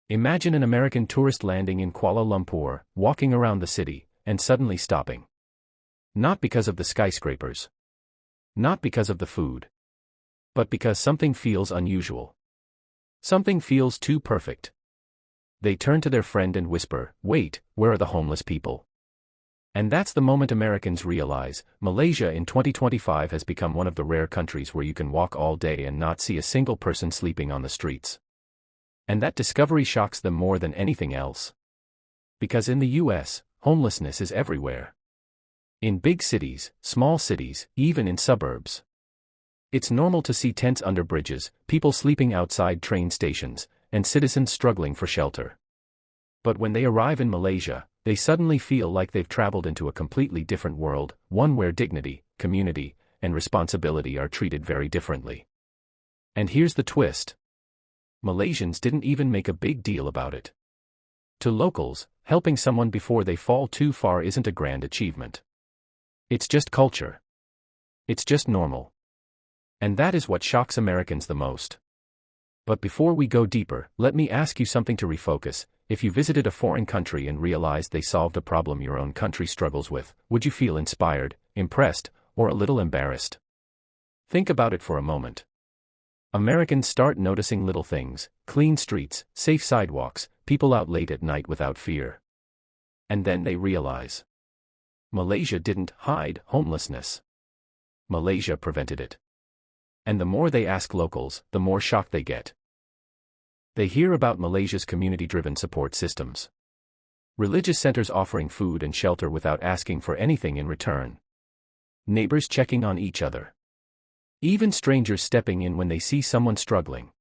Imagine an American tourist landing in Kuala Lumpur, walking around the city, and suddenly stopping. Not because of the skyscrapers. Not because of the food. But because something feels unusual. Something feels too perfect. They turn to their friend and whisper, "Wait, where are the homeless people?" And that's the moment Americans realize, Malaysia in 2025 has become one of the rare countries where you can walk all day and not see a single person sleeping on the streets. And that discovery shocks them more than anything else. Because in the US, homelessness is everywhere. In big cities, small cities, even in suburbs. It's normal to see tents under bridges, people sleeping outside train stations, and citizens struggling for shelter. But when they arrive in Malaysia, they suddenly feel like they've traveled into a completely different world, one where dignity, community, and responsibility are treated very differently. And here's the twist. Malaysians didn't even make a big deal about it. To locals, helping someone before they fall too far isn't a grand achievement. It's just culture. It's just normal. And that is what shocks Americans the most. But before we go deeper, let me ask you something to refocus. If you visited a foreign country and realized they solved a problem your own country struggles with, would you feel inspired, impressed, or a little embarrassed? Think about it for a moment. Americans start noticing little things: clean streets, safe sidewalks, people out late at night without fear. And then they realize. Malaysia didn't hide homelessness. Malaysia prevented it. And the more they ask locals, the more shocked they get. They hear about Malaysia's community-driven support systems. Religious centers offering food and shelter without asking for anything in return. Neighbors checking on each other. Even strangers stepping in when they see someone struggling.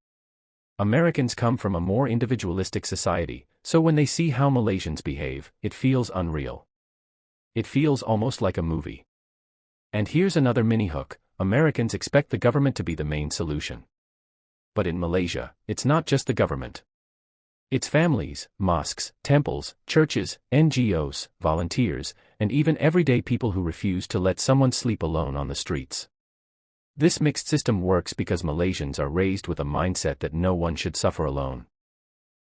Americans come from a more individualistic society, so when they see how Malaysians behave, it feels unreal. It feels almost like a movie. And here's another mini-hook: Americans expect the government to be the main solution. But in Malaysia, it's not just the government. It's families, mosques, temples, churches, NGOs, volunteers, and even everyday people who refuse to let someone sleep alone on the streets. This mixed system works because Malaysians are raised with a mindset that no one should suffer alone.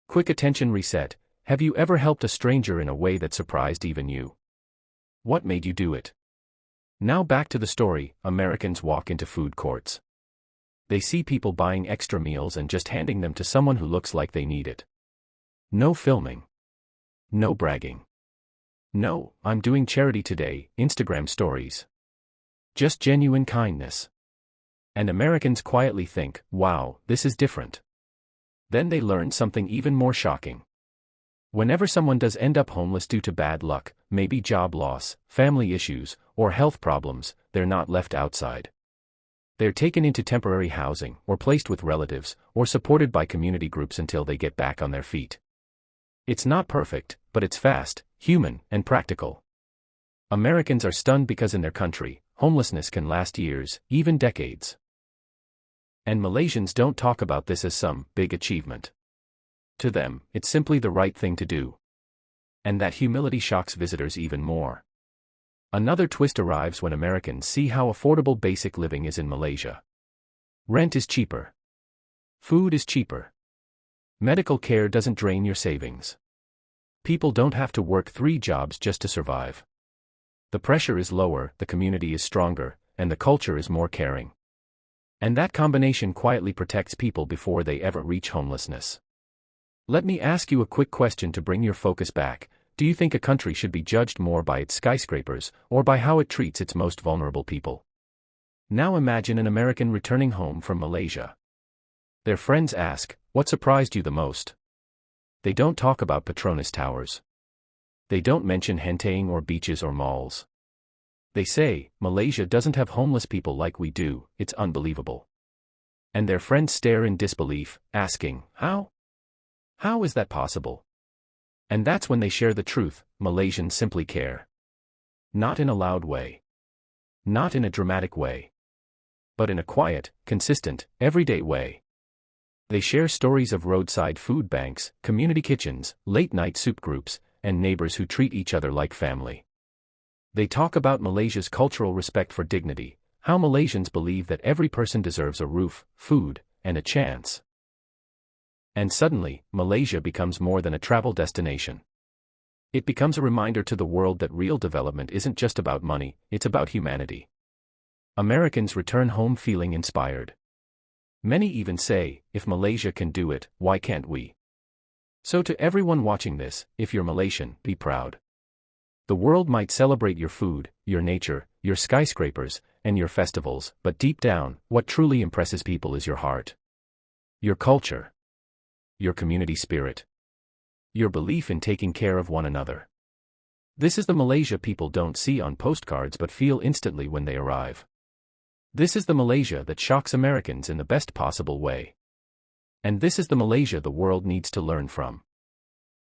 Quick attention reset: have you ever helped a stranger in a way that surprised even you? What made you do it? Now back to the story. Americans walk into food courts. They see people buying extra meals and just handing them to someone who looks like they need it. No filming. No bragging. No, "I'm doing charity today," Instagram stories. Just genuine kindness. And Americans quietly think, wow, this is different. Then they learn something even more shocking. Whenever someone does end up homeless due to bad luck, maybe job loss, family issues, or health problems, they're not left outside. They're taken into temporary housing, or placed with relatives, or supported by community groups until they get back on their feet. It's not perfect, but it's fast, human, and practical. Americans are stunned because in their country, homelessness can last years, even decades. And Malaysians don't talk about this as some big achievement. To them, it's simply the right thing to do. And that humility shocks visitors even more. Another twist arrives when Americans see how affordable basic living is in Malaysia. Rent is cheaper. Food is cheaper. Medical care doesn't drain your savings. People don't have to work 3 jobs just to survive. The pressure is lower, the community is stronger, and the culture is more caring. And that combination quietly protects people before they ever reach homelessness. Let me ask you a quick question to bring your focus back. Do you think a country should be judged more by its skyscrapers, or by how it treats its most vulnerable people? Now imagine an American returning home from Malaysia. Their friends ask, "What surprised you the most?" They don't talk about Petronas towers. They don't mention Henteng or beaches or malls. They say, "Malaysia doesn't have homeless people like we do, it's unbelievable." And their friends stare in disbelief, asking, "How? How is that possible?" And that's when they share the truth: Malaysians simply care. Not in a loud way. Not in a dramatic way. But in a quiet, consistent, everyday way. They share stories of roadside food banks, community kitchens, late-night soup groups, and neighbors who treat each other like family. They talk about Malaysia's cultural respect for dignity, how Malaysians believe that every person deserves a roof, food, and a chance. And suddenly, Malaysia becomes more than a travel destination. It becomes a reminder to the world that real development isn't just about money, it's about humanity. Americans return home feeling inspired. Many even say, if Malaysia can do it, why can't we? So to everyone watching this, if you're Malaysian, be proud. The world might celebrate your food, your nature, your skyscrapers, and your festivals, but deep down, what truly impresses people is your heart. Your culture. Your community spirit. Your belief in taking care of one another. This is the Malaysia people don't see on postcards but feel instantly when they arrive. This is the Malaysia that shocks Americans in the best possible way. And this is the Malaysia the world needs to learn from.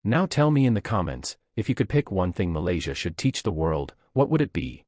Now tell me in the comments, if you could pick one thing Malaysia should teach the world, what would it be?